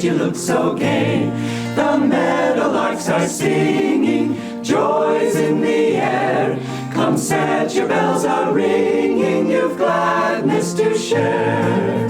made you look so gay. The meadowlarks are singing, joy's in the air. Come set, your bells are ringing, you've gladness to share.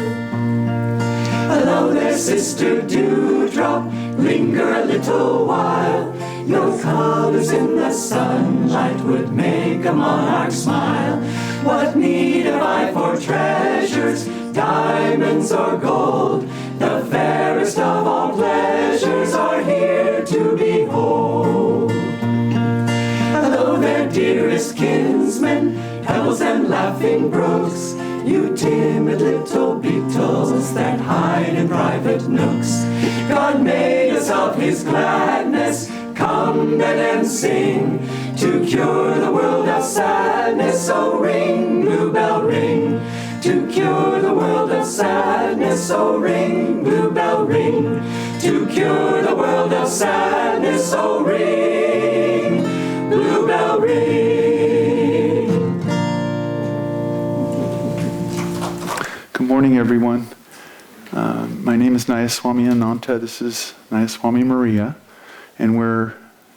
Hello there, Sister Dewdrop, linger a little while. Your colors in the sunlight would make a monarch smile. What need have I for treasures, diamonds or gold? The fairest of all pleasures are here to behold. Hello there, dearest kinsmen, pebbles and laughing brooks, you timid little beetles that hide in private nooks. God made us of his gladness, come then and sing, to cure the world of sadness. So ring, bluebell, ring, to cure the world of sadness. So ring, bluebell, ring, to cure the world of sadness. So ring, bluebell, ring. Good morning, everyone. My name is Nayaswami Ananda. This is Nayaswami Maria, and we're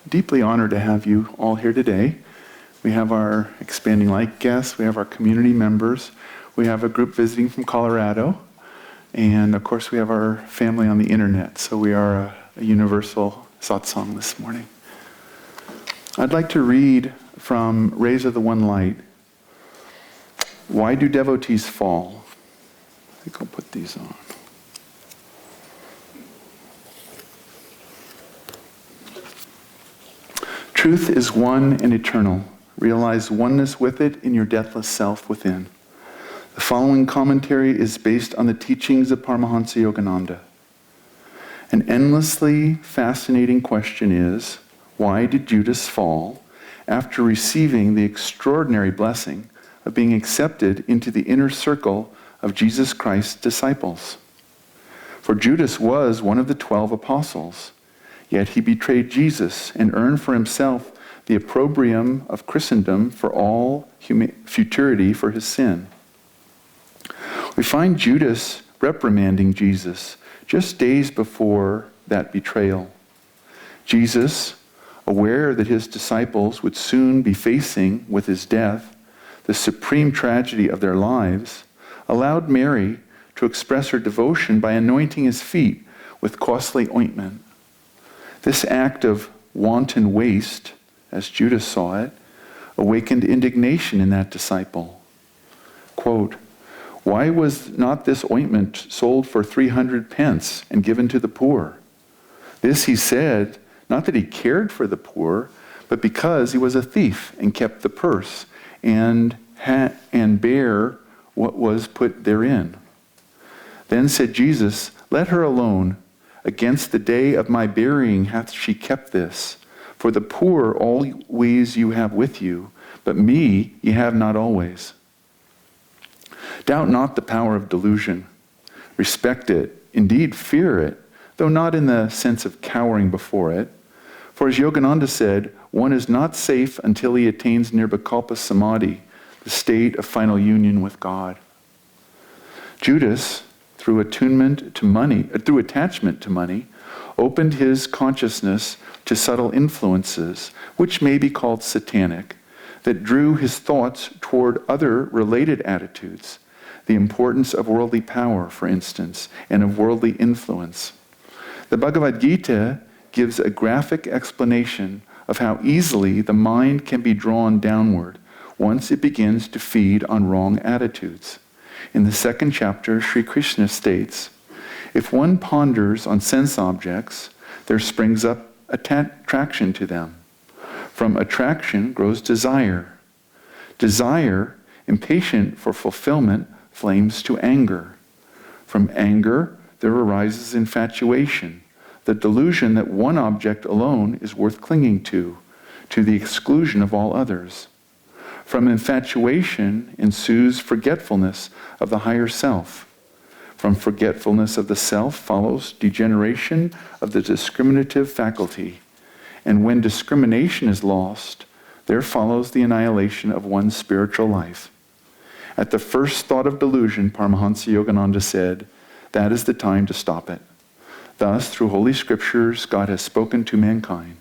deeply honored to have you all here today. We have our Expanding Light guests, we have our community members, we have a group visiting from Colorado, and of course we have our family on the internet, so we are a universal satsang this morning. I'd like to read from Rays of the One Light. Why do devotees fall? I think I'll put these on. Truth is one and eternal. Realize oneness with it in your deathless self within. The following commentary is based on the teachings of Paramahansa Yogananda. An endlessly fascinating question is, why did Judas fall after receiving the extraordinary blessing of being accepted into the inner circle of Jesus Christ's disciples? For Judas was one of the 12 apostles, yet he betrayed Jesus and earned for himself the opprobrium of Christendom for all futurity for his sin. We find Judas reprimanding Jesus just days before that betrayal. Jesus, aware that his disciples would soon be facing with his death the supreme tragedy of their lives, allowed Mary to express her devotion by anointing his feet with costly ointment. This act of wanton waste, as Judas saw it, awakened indignation in that disciple. Quote, "Why was not this ointment sold for 300 pence and given to the poor?" This he said, not that he cared for the poor, but because he was a thief and kept the purse and bare what was put therein. Then said Jesus, "Let her alone. Against the day of my burying hath she kept this. For the poor always you have with you, but me ye have not always." Doubt not the power of delusion. Respect it, indeed fear it, though not in the sense of cowering before it. For as Yogananda said, one is not safe until he attains nirvikalpa samadhi, the state of final union with God. Judas, through attachment to money, opened his consciousness to subtle influences, which may be called satanic, that drew his thoughts toward other related attitudes, the importance of worldly power, for instance, and of worldly influence. The Bhagavad Gita gives a graphic explanation of how easily the mind can be drawn downward once it begins to feed on wrong attitudes. In the second chapter, Sri Krishna states, "If one ponders on sense objects, there springs up attraction to them. From attraction grows desire. Desire, impatient for fulfillment, flames to anger. From anger, there arises infatuation, the delusion that one object alone is worth clinging to the exclusion of all others. From infatuation ensues forgetfulness of the higher self. From forgetfulness of the self follows degeneration of the discriminative faculty. And when discrimination is lost, there follows the annihilation of one's spiritual life. At the first thought of delusion, Paramahansa Yogananda said, that is the time to stop it. Thus, through Holy Scriptures, God has spoken to mankind.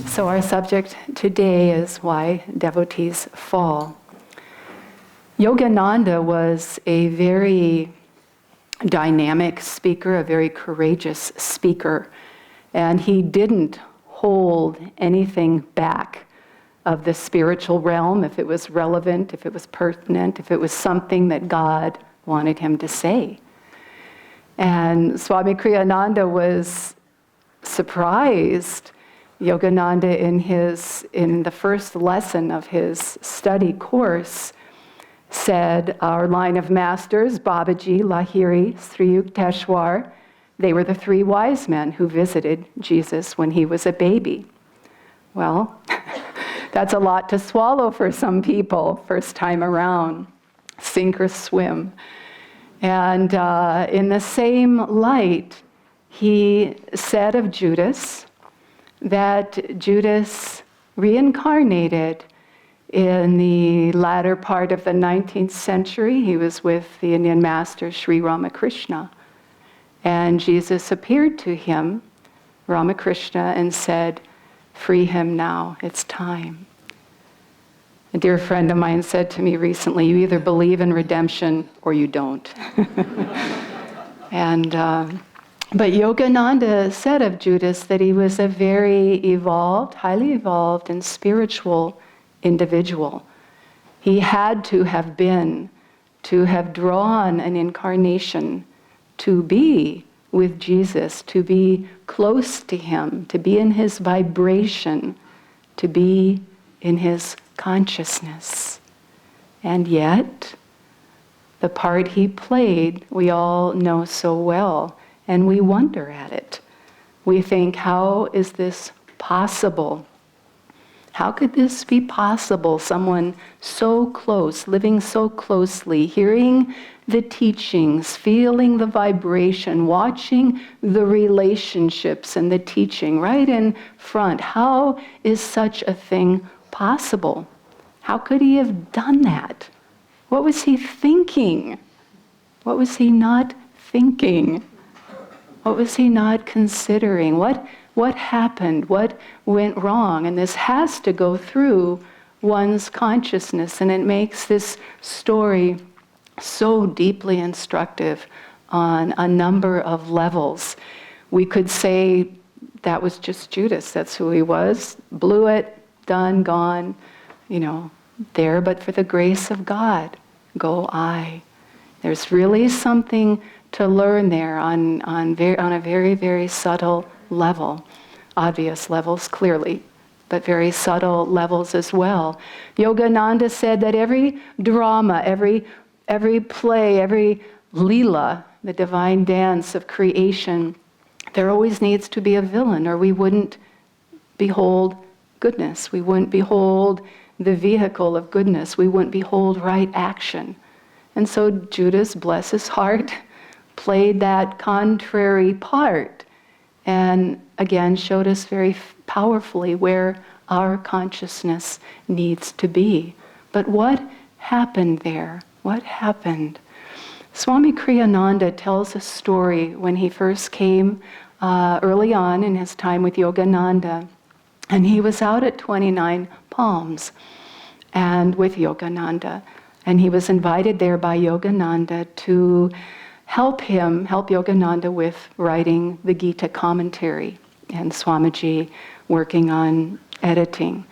So our subject today is why devotees fall. Yogananda was a very dynamic speaker, a very courageous speaker, and he didn't hold anything back of the spiritual realm if it was relevant, if it was pertinent, if it was something that God wanted him to say. And Swami Kriyananda was surprised. Yogananda, in the first lesson of his study course, said, our line of masters, Babaji, Lahiri, Sri Yukteswar, they were the three wise men who visited Jesus when he was a baby. Well, that's a lot to swallow for some people, first time around, sink or swim. And in the same light, he said of Judas that Judas reincarnated in the latter part of the 19th century. He was with the Indian master Sri Ramakrishna. And Jesus appeared to him, Ramakrishna, and said, free him now, it's time. A dear friend of mine said to me recently, you either believe in redemption or you don't. But Yogananda said of Judas that he was a very evolved, highly evolved and spiritual individual. He had to have drawn an incarnation to be with Jesus, to be close to him, to be in his vibration, to be in his consciousness. And yet, the part he played, we all know so well, and we wonder at it. We think, how is this possible? How could this be possible? Someone so close, living so closely, hearing the teachings, feeling the vibration, watching the relationships and the teaching right in front. How is such a thing possible? How could he have done that? What was he thinking? What was he not thinking? What was he not considering? What happened? What went wrong? And this has to go through one's consciousness, and it makes this story so deeply instructive on a number of levels. We could say that was just Judas. That's who he was. Blew it, done, gone, there. But for the grace of God, go I. There's really something to learn there on a very, very subtle level. Obvious levels, clearly, but very subtle levels as well. Yogananda said that every drama, every play, every lila, the divine dance of creation, there always needs to be a villain, or we wouldn't behold goodness. We wouldn't behold the vehicle of goodness. We wouldn't behold right action. And so Judas, bless his heart, played that contrary part, and again showed us very powerfully where our consciousness needs to be. But what happened there? What happened? Swami Kriyananda tells a story when he first came early on in his time with Yogananda, and he was out at 29 Palms and with Yogananda, and he was invited there by Yogananda to help Yogananda with writing the Gita commentary, and Swamiji working on editing.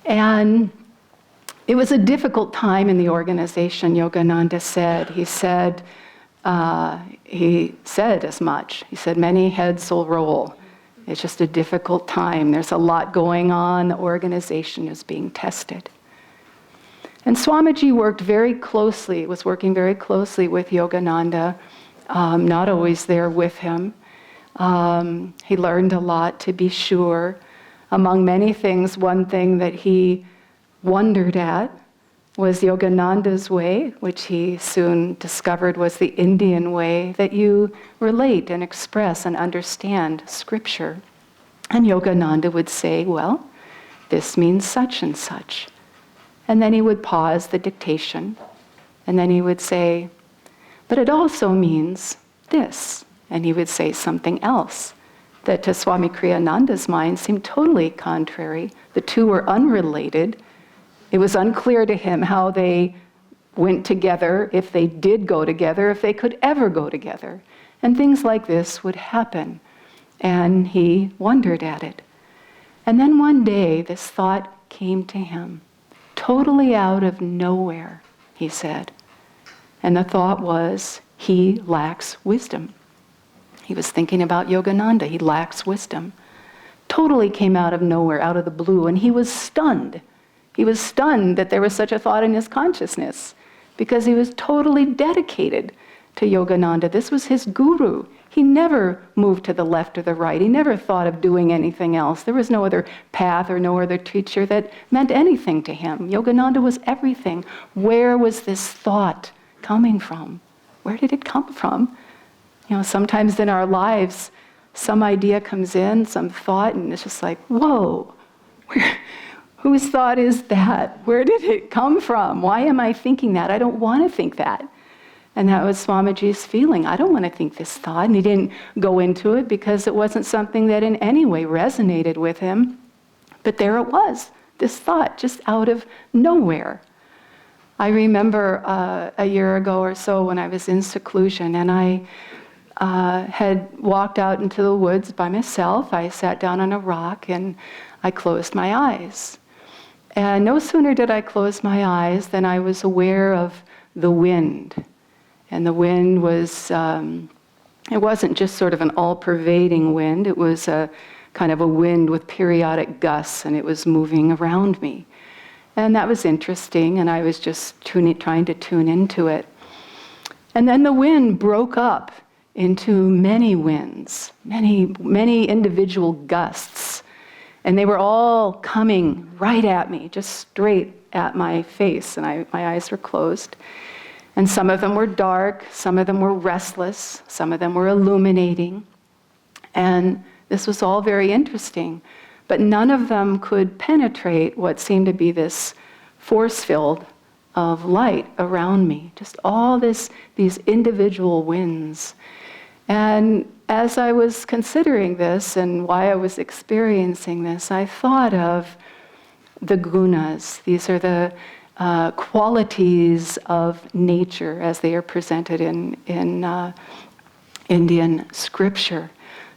And it was a difficult time in the organization, Yogananda said. He said as much. He said, many heads will roll. It's just a difficult time. There's a lot going on. The organization is being tested. And Swamiji was working very closely with Yogananda, not always there with him. He learned a lot, to be sure. Among many things, one thing that he wondered at was Yogananda's way, which he soon discovered was the Indian way, that you relate and express and understand scripture. And Yogananda would say, well, this means such and such. And then he would pause the dictation, and then he would say, but it also means this. And he would say something else that to Swami Kriyananda's mind seemed totally contrary. The two were unrelated. It was unclear to him how they went together, if they did go together, if they could ever go together. And things like this would happen. And he wondered at it. And then one day, this thought came to him, totally out of nowhere, he said. And the thought was, he lacks wisdom. He was thinking about Yogananda. He lacks wisdom. Totally came out of nowhere, out of the blue, and he was stunned. He was stunned that there was such a thought in his consciousness because he was totally dedicated to Yogananda. This was his guru. He never moved to the left or the right. He never thought of doing anything else. There was no other path or no other teacher that meant anything to him. Yogananda was everything. Where was this thought coming from? Where did it come from? You know, sometimes in our lives, some idea comes in, some thought, and it's just like, whoa, whose thought is that? Where did it come from? Why am I thinking that? I don't want to think that. And that was Swamiji's feeling. I don't want to think this thought. And he didn't go into it because it wasn't something that in any way resonated with him. But there it was, this thought, just out of nowhere. I remember a year ago or so when I was in seclusion and I had walked out into the woods by myself. I sat down on a rock and I closed my eyes. And no sooner did I close my eyes than I was aware of the wind. And the wind was, it wasn't just sort of an all-pervading wind. It was a kind of a wind with periodic gusts, and it was moving around me. And that was interesting, and I was just trying to tune into it. And then the wind broke up into many winds, many individual gusts. And they were all coming right at me, just straight at my face, and my eyes were closed. And some of them were dark, some of them were restless, some of them were illuminating. And this was all very interesting, but none of them could penetrate what seemed to be this force field of light around me, just all these individual winds. And as I was considering this and why I was experiencing this, I thought of the gunas. These are the qualities of nature as they are presented in Indian scripture.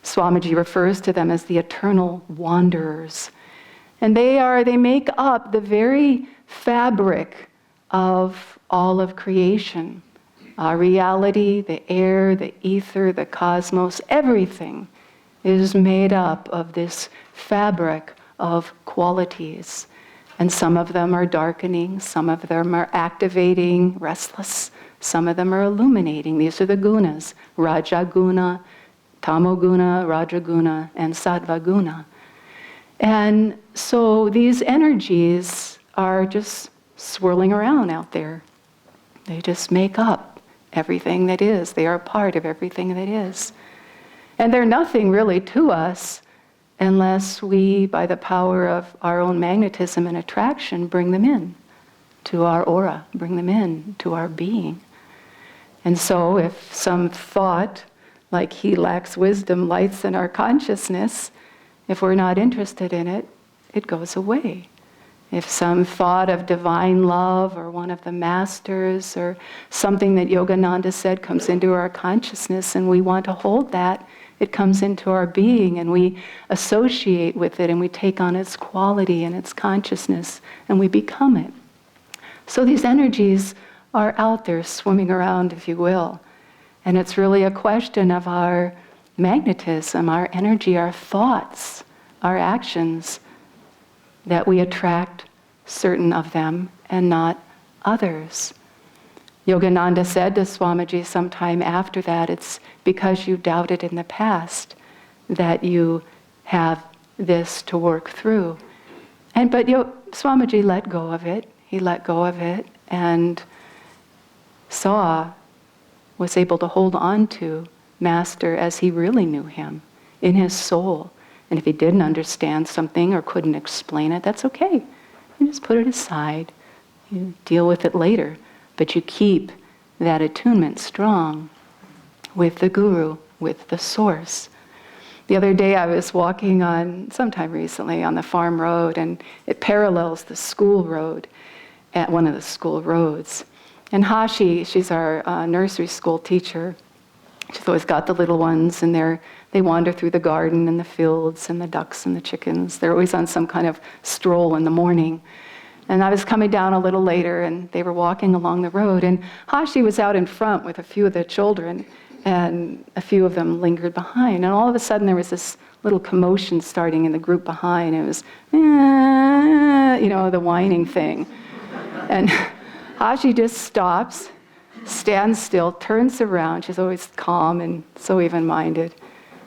Swamiji refers to them as the eternal wanderers. And they make up the very fabric of all of creation. Reality, the air, the ether, the cosmos, everything is made up of this fabric of qualities. And some of them are darkening, some of them are activating, restless, some of them are illuminating. These are the gunas, Rajaguna, Tamoguna, Rajaguna, and Sattvaguna. And so these energies are just swirling around out there. They just make up everything that is. They are a part of everything that is. And they're nothing really to us unless we, by the power of our own magnetism and attraction, bring them in to our aura, bring them in to our being. And so if some thought, like he lacks wisdom, lights in our consciousness, if we're not interested in it, it goes away. If some thought of divine love or one of the masters or something that Yogananda said comes into our consciousness and we want to hold that, it comes into our being and we associate with it and we take on its quality and its consciousness and we become it. So these energies are out there swimming around, if you will. And it's really a question of our magnetism, our energy, our thoughts, our actions, that we attract certain of them and not others. Yogananda said to Swamiji sometime after that, it's because you doubted in the past that you have this to work through. But Swamiji let go of it. he let go of it and was able to hold on to Master as he really knew him, in his soul. And if he didn't understand something or couldn't explain it, that's okay. You just put it aside. You deal with it later. But you keep that attunement strong with the Guru, with the Source. The other day I was walking sometime recently, on the farm road, and it parallels the school road, at one of the school roads. And Hashi, she's our nursery school teacher. She's always got the little ones, and they wander through the garden and the fields and the ducks and the chickens. They're always on some kind of stroll in the morning. And I was coming down a little later, and they were walking along the road, and Hashi was out in front with a few of the children, and a few of them lingered behind. And all of a sudden there was this little commotion starting in the group behind. It was, the whining thing. And Hashi just stops, stands still, turns around. She's always calm and so even-minded.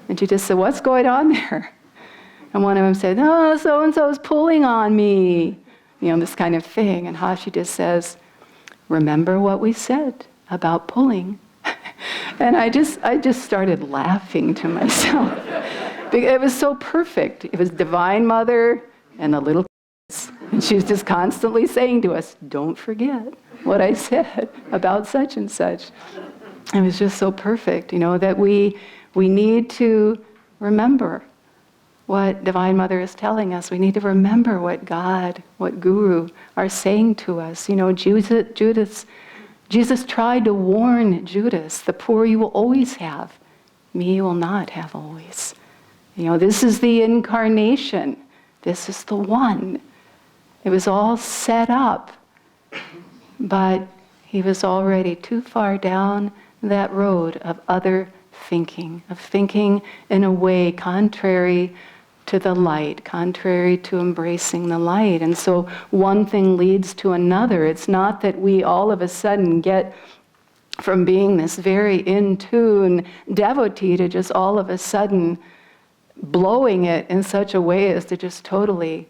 And she just said, "What's going on there?" And one of them said, "Oh, so-and-so's pulling on me." This kind of thing. And Hashi just says, "Remember what we said about pulling." And I just started laughing to myself. It was so perfect. It was Divine Mother and the little kids. And she was just constantly saying to us, "Don't forget what I said about such and such." It was just so perfect, that we need to remember what Divine Mother is telling us. We need to remember what God, what Guru are saying to us. Jesus tried to warn Judas, "The poor you will always have, me you will not have always." This is the incarnation. This is the one. It was all set up, but he was already too far down that road of other thinking, of thinking in a way contrary to the light, contrary to embracing the light. And so one thing leads to another. It's not that we all of a sudden get from being this very in-tune devotee to just all of a sudden blowing it in such a way as to just totally,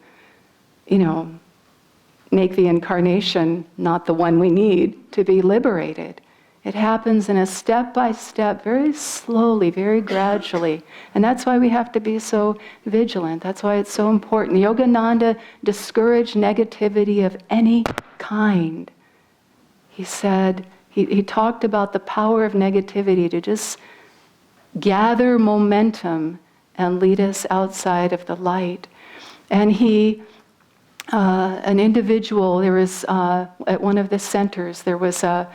make the incarnation not the one we need to be liberated. It happens in a step-by-step, very slowly, very gradually. And that's why we have to be so vigilant. That's why it's so important. Yogananda discouraged negativity of any kind. He said, he talked about the power of negativity to just gather momentum and lead us outside of the light. And an individual, there was, at one of the centers, there was a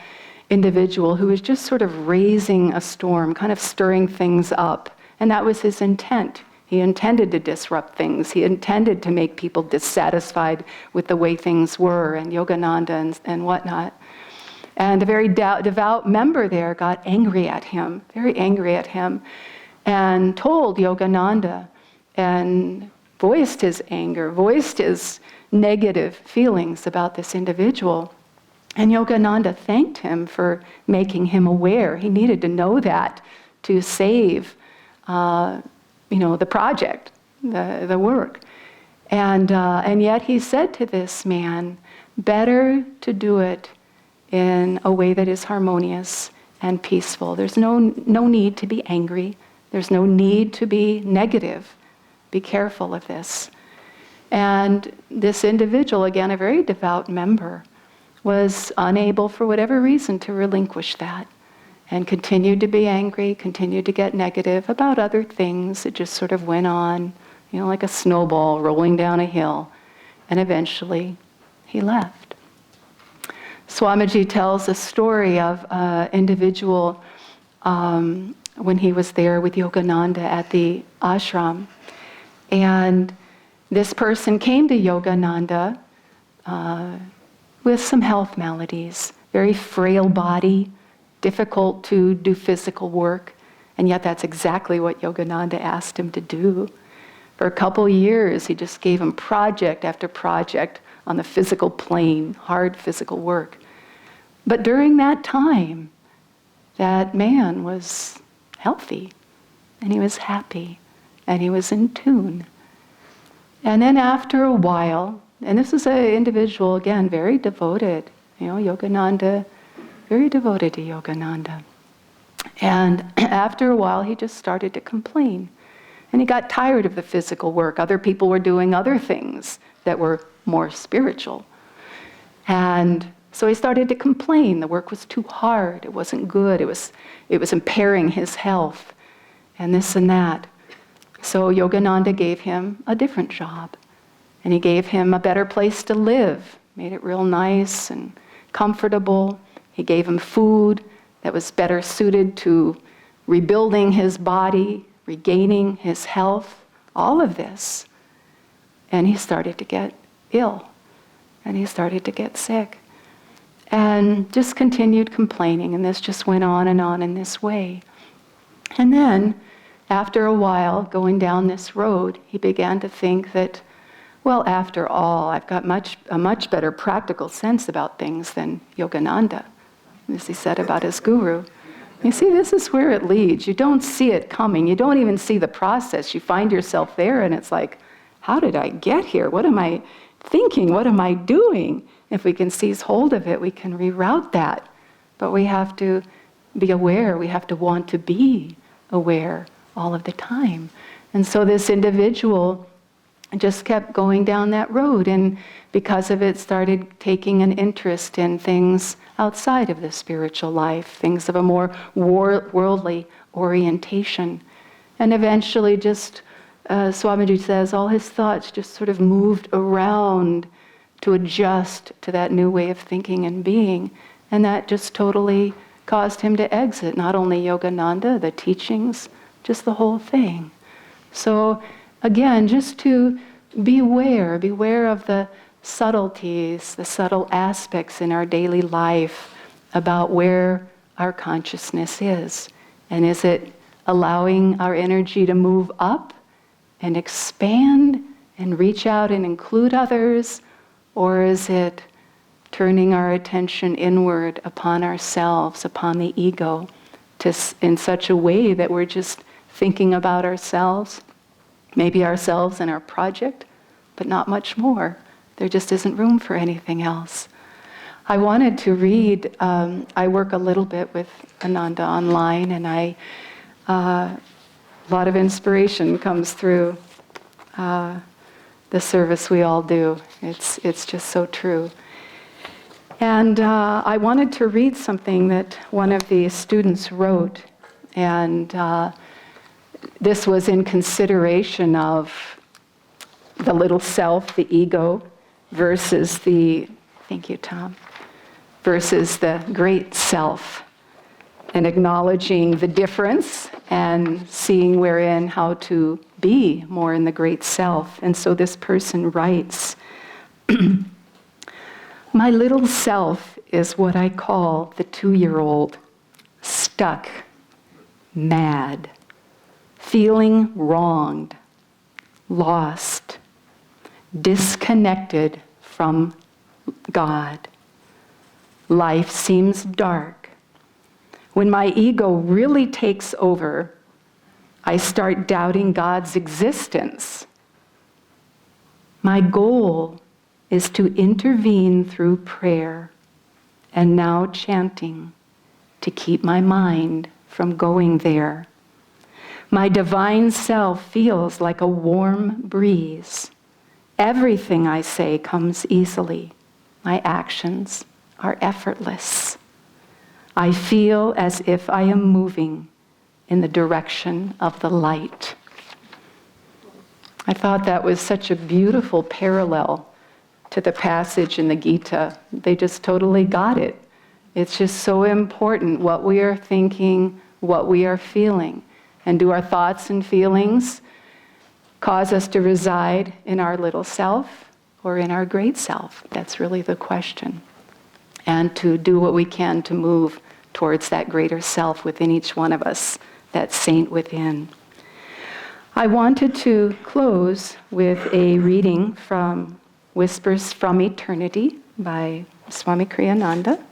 individual who was just sort of raising a storm, kind of stirring things up. And that was his intent. He intended to disrupt things. He intended to make people dissatisfied with the way things were, and Yogananda and whatnot. And a very devout member there got angry at him, very angry at him, and told Yogananda and voiced his anger, voiced his negative feelings about this individual. And Yogananda thanked him for making him aware. He needed to know that to save, the project, the work. And yet he said to this man, better to do it in a way that is harmonious and peaceful. There's no need to be angry. There's no need to be negative. Be careful of this. And this individual, again, a very devout member, was unable, for whatever reason, to relinquish that and continued to be angry, continued to get negative about other things. It just sort of went on, like a snowball rolling down a hill. And eventually, he left. Swamiji tells a story of an individual when he was there with Yogananda at the ashram. And this person came to Yogananda with some health maladies, very frail body, difficult to do physical work, and yet that's exactly what Yogananda asked him to do. For a couple years, he just gave him project after project on the physical plane, hard physical work. But during that time, that man was healthy, and he was happy, and he was in tune. And then after a while, And this is an individual, again, very devoted. Yogananda, very devoted to Yogananda. And after a while, he just started to complain. And he got tired of the physical work. Other people were doing other things that were more spiritual. And so he started to complain. The work was too hard. It wasn't good. It was impairing his health and this and that. So Yogananda gave him a different job. And he gave him a better place to live, made it real nice and comfortable. He gave him food that was better suited to rebuilding his body, regaining his health, all of this. And he started to get ill. And he started to get sick. And just continued complaining. And this just went on in this way. And then, after a while, going down this road, he began to think that, well, after all, I've got a much better practical sense about things than Yogananda, as he said about his guru. You see, this is where it leads. You don't see it coming. You don't even see the process. You find yourself there, and it's like, how did I get here? What am I thinking? What am I doing? If we can seize hold of it, we can reroute that. But we have to be aware. We have to want to be aware all of the time. And so this individual just kept going down that road, and because of it started taking an interest in things outside of the spiritual life, things of a more worldly orientation. And eventually just, Swamiji says, all his thoughts just sort of moved around to adjust to that new way of thinking and being. And that just totally caused him to exit not only Yogananda, the teachings, just the whole thing. So again, just to beware of the subtleties, the subtle aspects in our daily life about where our consciousness is. And is it allowing our energy to move up and expand and reach out and include others? Or is it turning our attention inward upon ourselves, upon the ego, in such a way that we're just thinking about ourselves, maybe ourselves and our project, but not much more. There just isn't room for anything else. I wanted to read, I work a little bit with Ananda online, and a lot of inspiration comes through the service we all do. It's just so true. And I wanted to read something that one of the students wrote, and this was in consideration of the little self, the ego, versus thank you, Tom, versus the great self, and acknowledging the difference and seeing wherein how to be more in the great self. And so this person writes, my little self is what I call the 2-year-old, stuck, mad, feeling wronged, lost, disconnected from God. Life seems dark. When my ego really takes over, I start doubting God's existence. My goal is to intervene through prayer and now chanting to keep my mind from going there. My divine self feels like a warm breeze. Everything I say comes easily. My actions are effortless. I feel as if I am moving in the direction of the light. I thought that was such a beautiful parallel to the passage in the Gita. They just totally got it. It's just so important what we are thinking, what we are feeling. And do our thoughts and feelings cause us to reside in our little self or in our great self? That's really the question. And to do what we can to move towards that greater self within each one of us, that saint within. I wanted to close with a reading from Whispers from Eternity by Swami Kriyananda.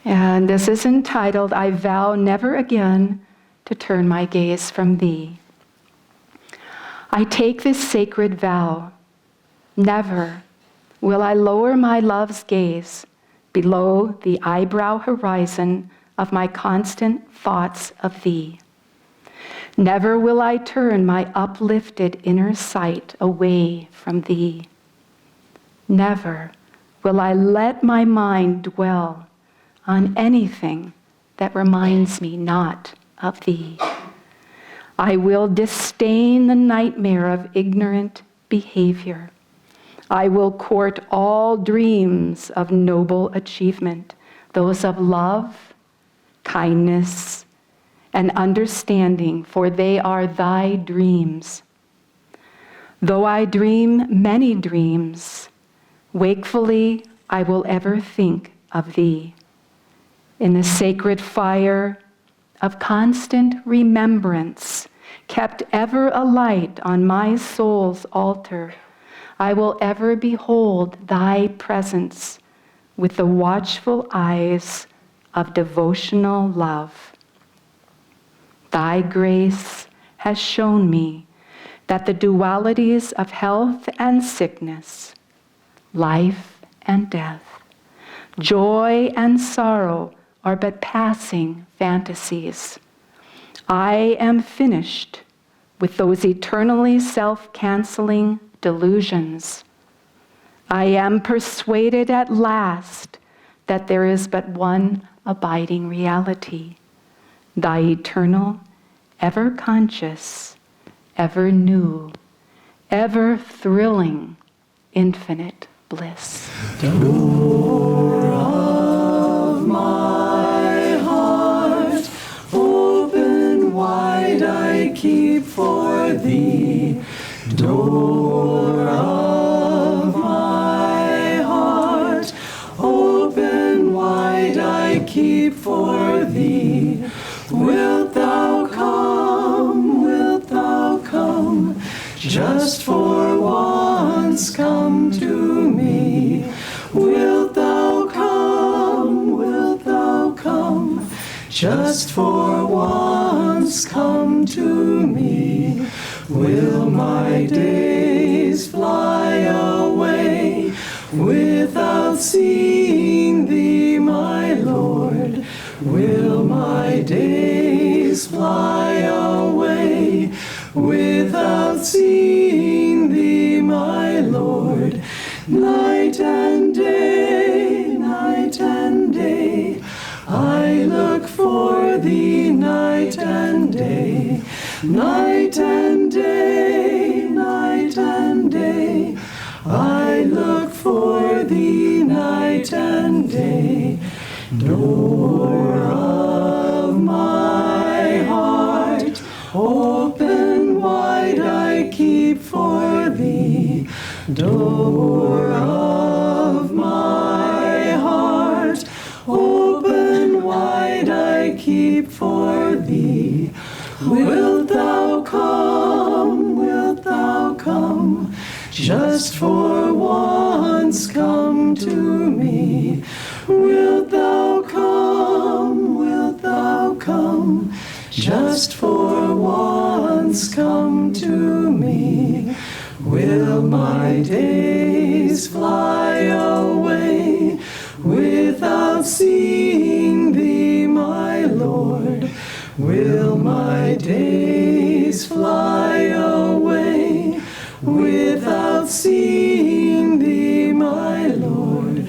And this is entitled, I Vow Never Again to Turn My Gaze from Thee. I take this sacred vow. Never will I lower my love's gaze below the eyebrow horizon of my constant thoughts of thee. Never will I turn my uplifted inner sight away from thee. Never will I let my mind dwell on anything that reminds me not of thee. I will disdain the nightmare of ignorant behavior. I will court all dreams of noble achievement, those of love, kindness, and understanding, for they are thy dreams. Though I dream many dreams, wakefully I will ever think of thee. In the sacred fire of constant remembrance, kept ever alight on my soul's altar, I will ever behold thy presence with the watchful eyes of devotional love. Thy grace has shown me that the dualities of health and sickness, life and death, joy and sorrow are but passing fantasies. I am finished with those eternally self-canceling delusions. I am persuaded at last that there is but one abiding reality, thy eternal, ever conscious, ever new, ever thrilling, infinite bliss. Door of my heart, open wide I keep for thee. Door of my heart, open wide I keep for thee. Wilt thou come, wilt thou come, just for once come to me. Wilt thou come, wilt thou come, just for once come to me. Will my days fly away without seeing thee, my Lord? Will my days fly away without seeing thee, my Lord? Night and day, I look for thee night and day. Night and day, I look for thee night and day. Door of my heart, open wide I keep for thee. Door of my heart, open wide I keep for thee. Wilt thou come, wilt thou come, just for once come to me. Wilt thou come, just for once come to me. Will my days fly away without seeing thee, my Lord? Will my days fly away without seeing thee, my Lord?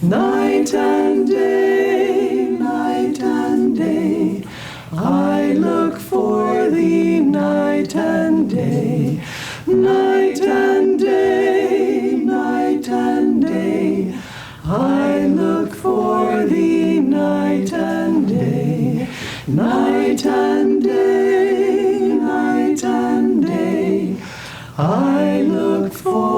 Night and day, I look for thee night and day. Night and day, I look for thee night and day. Night and day, I look for